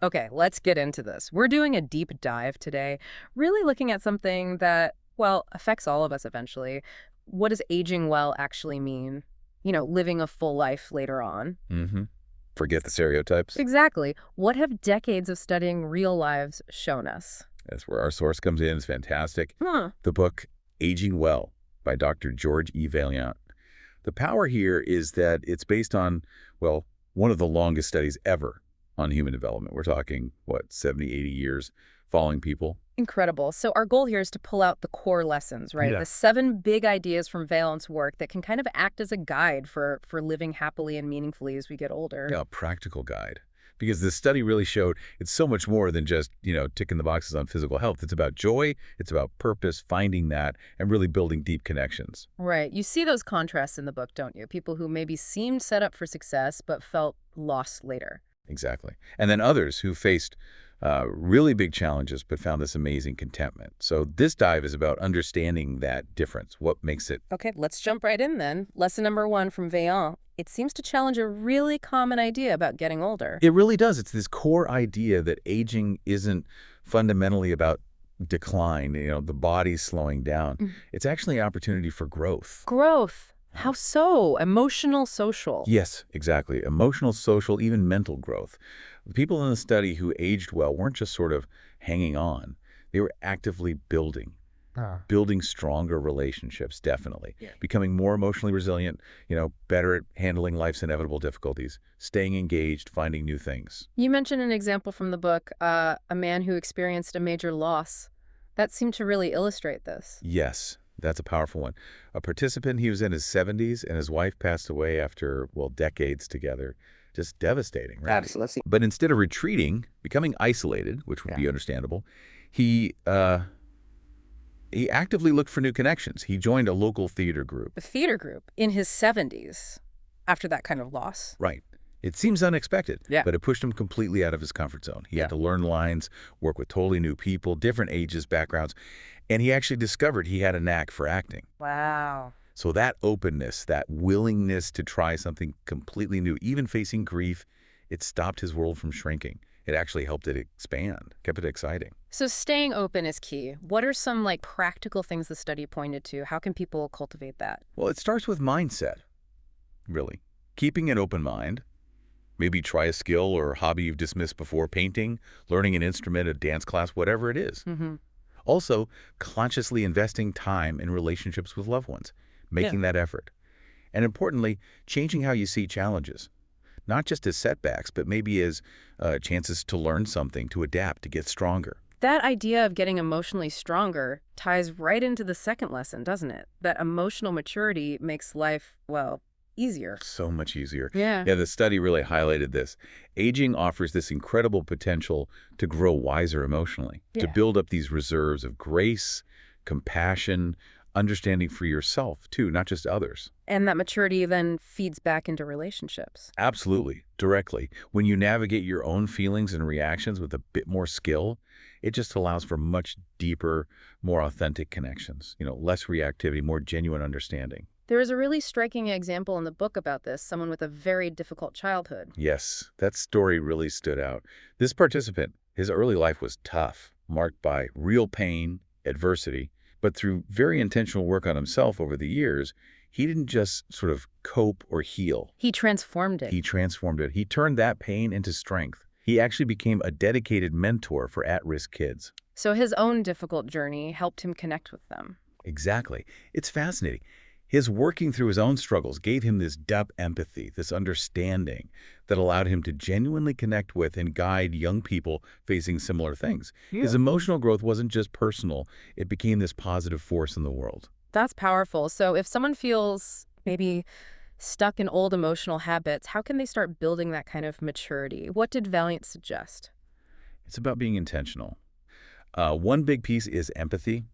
Okay, let's get into this. We're doing a deep dive today, really looking at something that, well, affects all of us eventually. What does aging well actually mean? Living a full life later on. hmm Forget the stereotypes. Exactly. What have decades of studying real lives shown us? That's where our source comes in. It's fantastic. Huh. The book Aging Well by Dr. George E. Vaillant. The power here is that it's based on, well, one of the longest studies ever on human development. We're talking, what, 70, 80 years following people? Incredible. So our goal here is to pull out the core lessons, right? Yeah. The 7 big ideas from Valence work that can kind of act as a guide for living happily and meaningfully as we get older. Yeah, a practical guide. Because this study really showed it's so much more than just, ticking the boxes on physical health. It's about joy, it's about purpose, finding that, and really building deep connections. Right. You see those contrasts in the book, don't you? People who maybe seemed set up for success but felt lost later. Exactly. And then others who faced really big challenges but found this amazing contentment. So this dive is about understanding that difference, what makes it. Okay, let's jump right in then. Lesson number 1 from Vaillant. It seems to challenge a really common idea about getting older. It really does. It's this core idea that aging isn't fundamentally about decline, the body's slowing down. It's actually an opportunity for growth. Growth. How so? Emotional, social. Yes, exactly. Emotional, social, even mental growth. The people in the study who aged well weren't just sort of hanging on. They were actively building stronger relationships, definitely. Yeah. Becoming more emotionally resilient, better at handling life's inevitable difficulties, staying engaged, finding new things. You mentioned an example from the book, a man who experienced a major loss. That seemed to really illustrate this. Yes, that's a powerful one. A participant, he was in his 70s, and his wife passed away after, well, decades together. Just devastating, right? Absolutely. But instead of retreating, becoming isolated, which would be understandable, he actively looked for new connections. He joined a local theater group. A theater group in his 70s after that kind of loss. Right. It seems unexpected, Yeah. but it pushed him completely out of his comfort zone. He had to learn lines, work with totally new people, different ages, backgrounds, and he actually discovered he had a knack for acting. Wow. So that openness, that willingness to try something completely new, even facing grief, it stopped his world from shrinking. It actually helped it expand, kept it exciting. So staying open is key. What are some practical things the study pointed to? How can people cultivate that? Well, it starts with mindset, really. Keeping an open mind. Maybe try a skill or hobby you've dismissed before, painting, learning an instrument, a dance class, whatever it is. Mm-hmm. Also, consciously investing time in relationships with loved ones, making that effort. And importantly, changing how you see challenges. Not just as setbacks, but maybe as chances to learn something, to adapt, to get stronger. That idea of getting emotionally stronger ties right into the second lesson, doesn't it? That emotional maturity makes life, well, easier. So much easier. Yeah. Yeah, the study really highlighted this. Aging offers this incredible potential to grow wiser emotionally, to Yeah. build up these reserves of grace, compassion, understanding for yourself, too, not just others. And that maturity then feeds back into relationships. Absolutely, directly. When you navigate your own feelings and reactions with a bit more skill, it just allows for much deeper, more authentic connections, less reactivity, more genuine understanding. There is a really striking example in the book about this, someone with a very difficult childhood. Yes, that story really stood out. This participant, his early life was tough, marked by real pain, adversity, but through very intentional work on himself over the years, he didn't just sort of cope or heal. He transformed it. He transformed it. He turned that pain into strength. He actually became a dedicated mentor for at-risk kids. So his own difficult journey helped him connect with them. Exactly. It's fascinating. His working through his own struggles gave him this depth empathy, this understanding that allowed him to genuinely connect with and guide young people facing similar things. His emotional growth wasn't just personal. It became this positive force in the world. That's powerful. So if someone feels maybe stuck in old emotional habits, how can they start building that kind of maturity? What did Vaillant suggest? It's about being intentional. One big piece is empathy.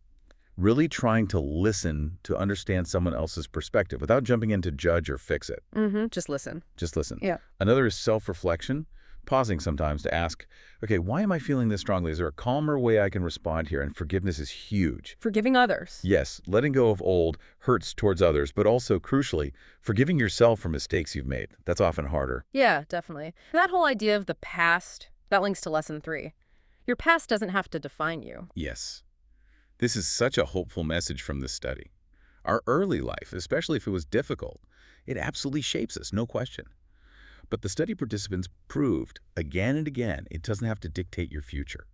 Really trying to listen to understand someone else's perspective without jumping in to judge or fix it. Just listen. Just listen. Yeah. Another is self-reflection, pausing sometimes to ask, okay, why am I feeling this strongly? Is there a calmer way I can respond here? And forgiveness is huge. Forgiving others. Yes, letting go of old hurts towards others, but also, crucially, forgiving yourself for mistakes you've made. That's often harder. Yeah, definitely. That whole idea of the past, That links to lesson 3. Your past doesn't have to define you. Yes. This is such a hopeful message from this study. Our early life, especially if it was difficult, it absolutely shapes us, no question. But the study participants proved again and again it doesn't have to dictate your future.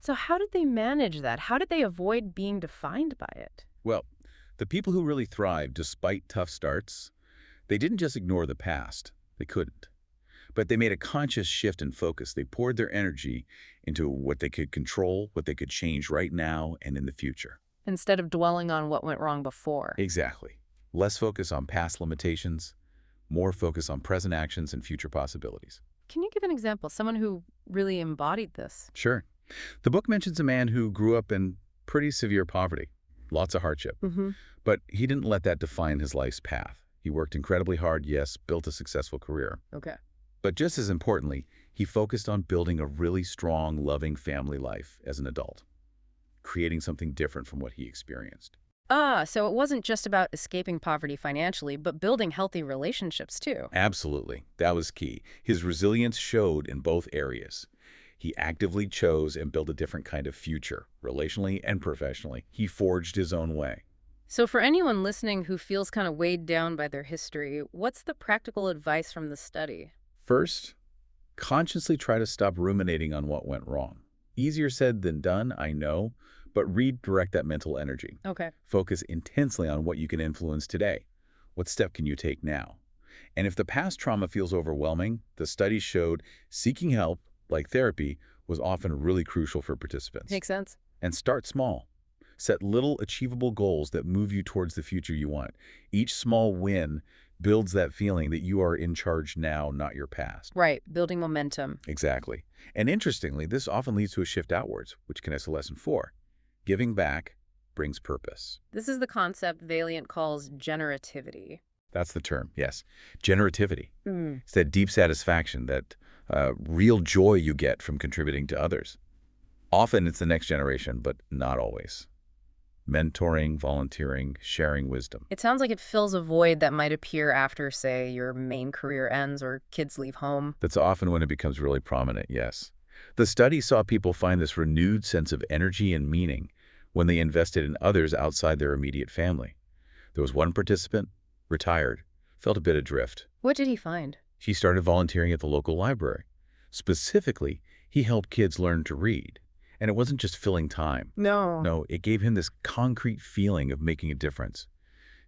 So how did they manage that? How did they avoid being defined by it? Well, the people who really thrived despite tough starts, they didn't just ignore the past. They couldn't. But they made a conscious shift in focus. They poured their energy into what they could control, what they could change right now and in the future. Instead of dwelling on what went wrong before. Exactly. Less focus on past limitations, more focus on present actions and future possibilities. Can you give an example? Someone who really embodied this? Sure. The book mentions a man who grew up in pretty severe poverty, lots of hardship, but he didn't let that define his life's path. He worked incredibly hard, yes, built a successful career. Okay. But just as importantly, he focused on building a really strong, loving family life as an adult, creating something different from what he experienced. So it wasn't just about escaping poverty financially, but building healthy relationships too. Absolutely. That was key. His resilience showed in both areas. He actively chose and built a different kind of future, relationally and professionally. He forged his own way. So for anyone listening who feels kind of weighed down by their history, what's the practical advice from the study? First, consciously try to stop ruminating on what went wrong. Easier said than done, I know, but redirect that mental energy. Okay. Focus intensely on what you can influence today. What step can you take now? And if the past trauma feels overwhelming, the study showed seeking help, like therapy, was often really crucial for participants. Makes sense. And start small. Set little achievable goals that move you towards the future you want. Each small win builds that feeling that you are in charge now, not your past. Right. Building momentum. Exactly. And interestingly, this often leads to a shift outwards, which connects to lesson 4. Giving back brings purpose. This is the concept Vaillant calls generativity. That's the term, yes. Generativity. Mm. It's that deep satisfaction, that real joy you get from contributing to others. Often it's the next generation, but not always. Mentoring, volunteering, sharing wisdom. It sounds like it fills a void that might appear after, say, your main career ends or kids leave home. That's often when it becomes really prominent, yes. The study saw people find this renewed sense of energy and meaning when they invested in others outside their immediate family. There was one participant, retired, felt a bit adrift. What did he find? He started volunteering at the local library. Specifically, he helped kids learn to read. And it wasn't just filling time. No, it gave him this concrete feeling of making a difference.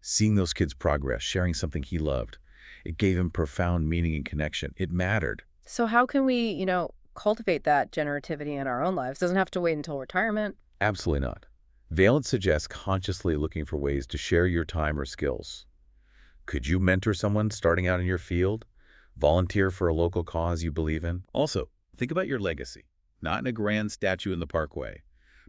Seeing those kids progress, sharing something he loved. It gave him profound meaning and connection. It mattered. So how can we, cultivate that generativity in our own lives? Doesn't have to wait until retirement. Absolutely not. Vaillant suggests consciously looking for ways to share your time or skills. Could you mentor someone starting out in your field? Volunteer for a local cause you believe in? Also, think about your legacy. Not in a grand statue in the parkway,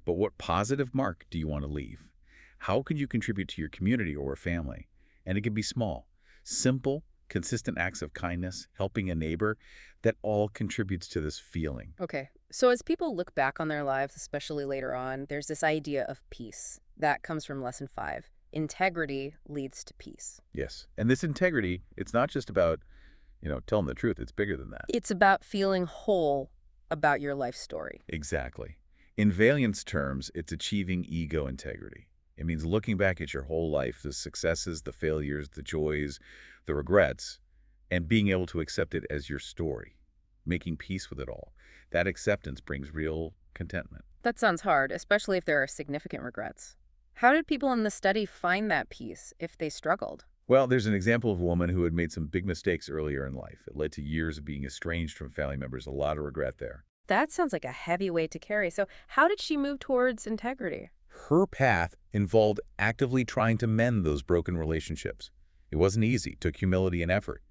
but what positive mark do you want to leave? How can you contribute to your community or family? And it can be small, simple, consistent acts of kindness, helping a neighbor, that all contributes to this feeling. Okay. So as people look back on their lives, especially later on, there's this idea of peace. That comes from lesson 5. Integrity leads to peace. Yes. And this integrity, it's not just about, telling the truth. It's bigger than that. It's about feeling whole about your life story. Exactly. In Vaillant's terms, it's achieving ego integrity. It means looking back at your whole life, the successes, the failures, the joys, the regrets, and being able to accept it as your story, making peace with it all. That acceptance brings real contentment. That sounds hard, especially if there are significant regrets. How did people in the study find that peace if they struggled? Well, there's an example of a woman who had made some big mistakes earlier in life. It led to years of being estranged from family members, a lot of regret there. That sounds like a heavy weight to carry. So how did she move towards integrity? Her path involved actively trying to mend those broken relationships. It wasn't easy, it took humility and effort.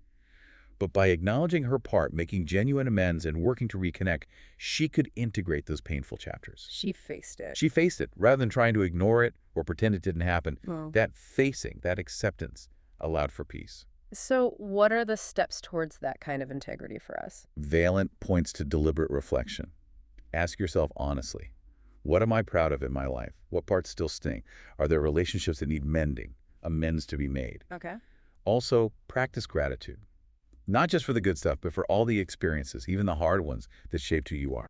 But by acknowledging her part, making genuine amends, and working to reconnect, she could integrate those painful chapters. She faced it. She faced it, rather than trying to ignore it or pretend it didn't happen. Oh. That facing, that acceptance, allowed for peace. So what are the steps towards that kind of integrity for us? Vaillant points to deliberate reflection. Ask yourself honestly, what am I proud of in my life? What parts still sting? Are there relationships that need mending, amends to be made? Okay. Also, practice gratitude. Not just for the good stuff, but for all the experiences, even the hard ones, that shaped who you are.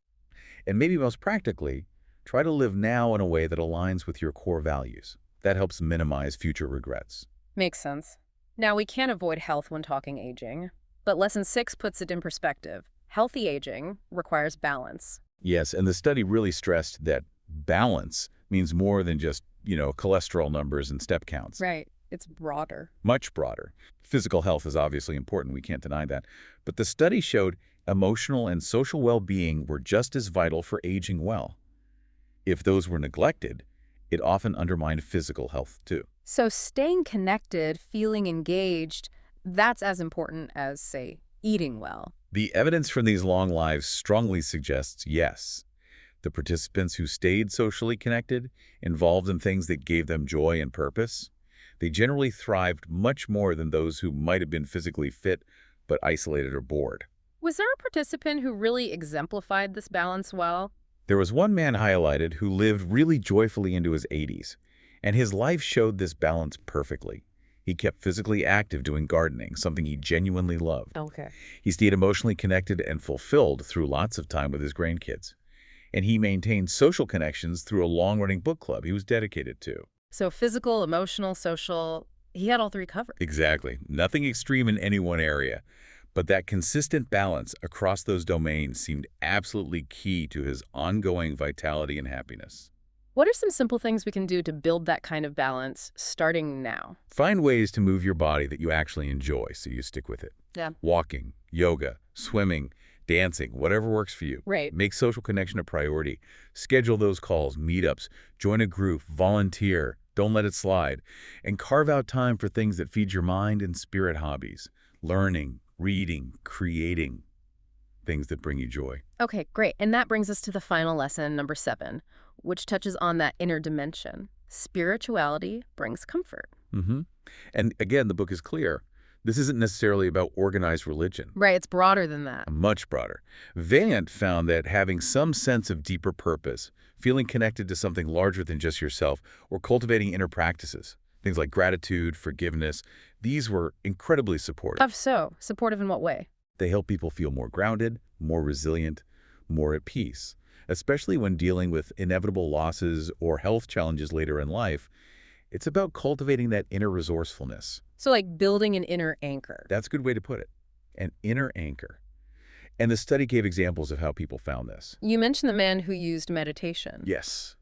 And maybe most practically, try to live now in a way that aligns with your core values. That helps minimize future regrets. Makes sense. Now, we can't avoid health when talking aging, but Lesson 6 puts it in perspective. Healthy aging requires balance. Yes, and the study really stressed that balance means more than just, cholesterol numbers and step counts. Right. It's broader. Much broader. Physical health is obviously important, we can't deny that. But the study showed emotional and social well-being were just as vital for aging well. If those were neglected, it often undermined physical health too. So staying connected, feeling engaged, that's as important as, say, eating well. The evidence from these long lives strongly suggests yes. The participants who stayed socially connected, involved in things that gave them joy and purpose, they generally thrived much more than those who might have been physically fit but isolated or bored. Was there a participant who really exemplified this balance well? There was one man highlighted who lived really joyfully into his 80s, and his life showed this balance perfectly. He kept physically active doing gardening, something he genuinely loved. Okay. He stayed emotionally connected and fulfilled through lots of time with his grandkids. And he maintained social connections through a long-running book club he was dedicated to. So physical, emotional, social, he had all three covered. Exactly. Nothing extreme in any one area. But that consistent balance across those domains seemed absolutely key to his ongoing vitality and happiness. What are some simple things we can do to build that kind of balance starting now? Find ways to move your body that you actually enjoy so you stick with it. Yeah. Walking, yoga, swimming, dancing, whatever works for you. Right. Make social connection a priority. Schedule those calls, meetups, join a group, volunteer, don't let it slide, and carve out time for things that feed your mind and spirit hobbies. Learning, reading, creating, things that bring you joy. Okay, great. And that brings us to the final lesson, number 7, which touches on that inner dimension. Spirituality brings comfort. Mm-hmm. And again, the book is clear. This isn't necessarily about organized religion. Right, it's broader than that. Much broader. Vaillant found that having some sense of deeper purpose, feeling connected to something larger than just yourself, or cultivating inner practices, things like gratitude, forgiveness, these were incredibly supportive. Supportive in what way? They help people feel more grounded, more resilient, more at peace, especially when dealing with inevitable losses or health challenges later in life. It's about cultivating that inner resourcefulness. So like building an inner anchor. That's a good way to put it. An inner anchor. And the study gave examples of how people found this. You mentioned the man who used meditation. Yes.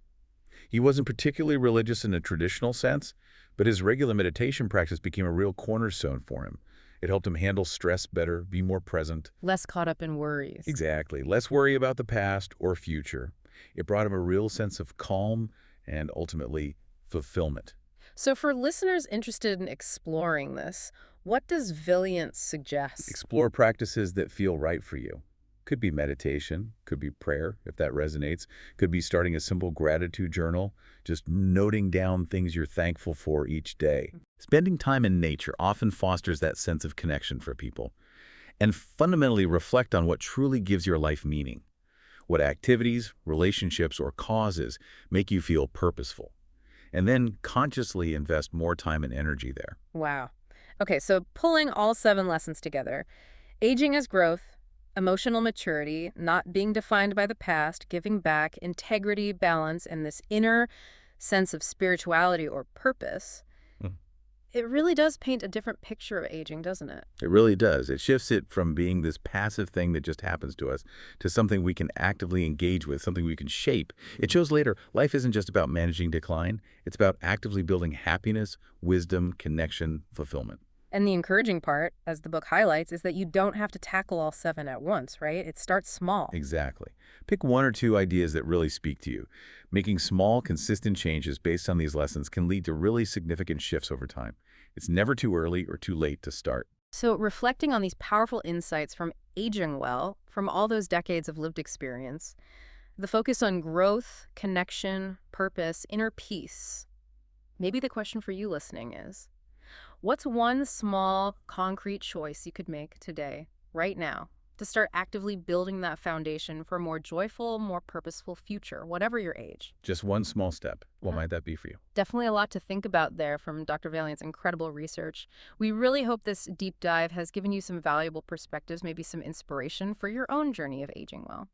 He wasn't particularly religious in a traditional sense, but his regular meditation practice became a real cornerstone for him. It helped him handle stress better, be more present. Less caught up in worries. Exactly. Less worry about the past or future. It brought him a real sense of calm and ultimately fulfillment. So for listeners interested in exploring this, what does Vaillant suggest? Explore practices that feel right for you. Could be meditation, could be prayer, if that resonates. Could be starting a simple gratitude journal, just noting down things you're thankful for each day. Spending time in nature often fosters that sense of connection for people. And fundamentally reflect on what truly gives your life meaning. What activities, relationships, or causes make you feel purposeful. And then consciously invest more time and energy there. Wow. Okay, so pulling all 7 lessons together. Aging as growth, emotional maturity, not being defined by the past, giving back, integrity, balance, and this inner sense of spirituality or purpose. It really does paint a different picture of aging, doesn't it? It really does. It shifts it from being this passive thing that just happens to us to something we can actively engage with, something we can shape. It shows later, life isn't just about managing decline. It's about actively building happiness, wisdom, connection, fulfillment. And the encouraging part, as the book highlights, is that you don't have to tackle all 7 at once, right? It starts small. Exactly. Pick 1 or 2 ideas that really speak to you. Making small, consistent changes based on these lessons can lead to really significant shifts over time. It's never too early or too late to start. So reflecting on these powerful insights from aging well, from all those decades of lived experience, the focus on growth, connection, purpose, inner peace, maybe the question for you listening is, what's one small, concrete choice you could make today, right now, to start actively building that foundation for a more joyful, more purposeful future, whatever your age. Just one small step. What Yeah. might that be for you? Definitely a lot to think about there from Dr. Vaillant's incredible research. We really hope this deep dive has given you some valuable perspectives, maybe some inspiration for your own journey of aging well.